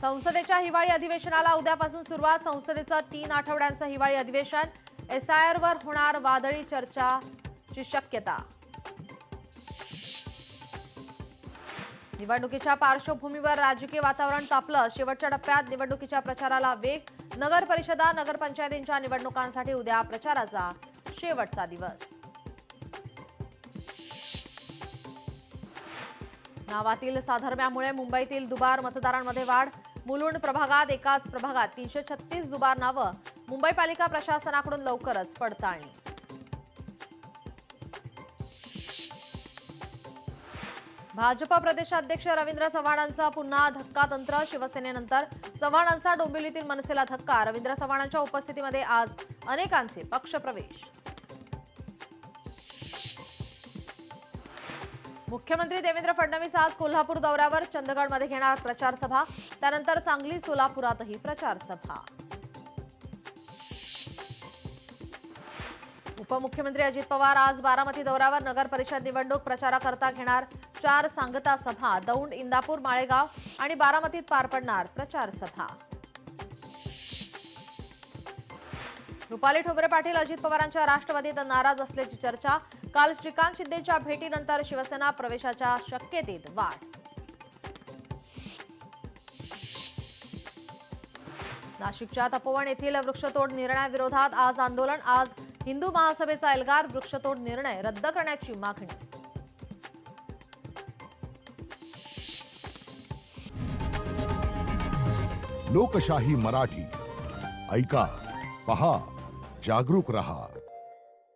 संसदेच्या हिवाळी अधिवेशनाला उद्यापासून सुरुवात. संसदेचं 3 आठवड्यांचं हिवाळी अधिवेशन. एसआयआरवर होणार वादळी चर्चाची शक्यता. निवडणुकीच्या पार्श्वभूमीवर राजकीय वातावरण तापलं. शेवटच्या टप्प्यात निवडणुकीच्या प्रचाराला वेग. नगर परिषदा नगरपंचायतींच्या निवडणुकांसाठी उद्या प्रचाराचा शेवटचा दिवस. नावातील साधर्म्यामुळे मुंबईतील दुबार मतदारांमध्ये वाढ. मुलुंड प्रभागात एकाच प्रभागात 336 दुबार नावं. मुंबई पालिका प्रशासनाकडून लवकरच पडताळणी. भाजप प्रदेशाध्यक्ष रवींद्र चव्हाणांचा पुन्हा धक्कातंत्र. शिवसेनेनंतर चव्हाणांचा डोंबिवलीतील मनसेला धक्का. रवींद्र चव्हाणांच्या उपस्थितीमध्ये आज अनेकांचे पक्षप्रवेश. मुख्यमंत्री देवेंद्र फडणवीस आज कोल्हापूर दौऱ्यावर. चंदगडमध्ये घेणार प्रचार सभा. त्यानंतर सांगली सोलापुरातही प्रचार सभा. उपमुख्यमंत्री अजित पवार आज बारामती दौऱ्यावर. नगर परिषद निवडणूक प्रचाराकरता घेणार 4 सांगता सभा. दौंड, इंदापूर, माळेगाव आणि बारामतीत पार पडणार प्रचार सभा. रुपाली ठोबरे पाटील अजित पवारांच्या राष्ट्रवादीत नाराज असल्याची चर्चा. काल श्रीकांत शिंदेच्या भेटीनंतर शिवसेना प्रवेशाच्या शक्यतेत वाढ. नाशिकच्या तपोवन येथील वृक्षतोड निर्णयाविरोधात आज आंदोलन. आज हिंदू महासभेचा एल्गार. वृक्षतोड निर्णय रद्द करण्याची मागणी. लोकशाही मराठी ऐका, पहा, जागरूक रहा.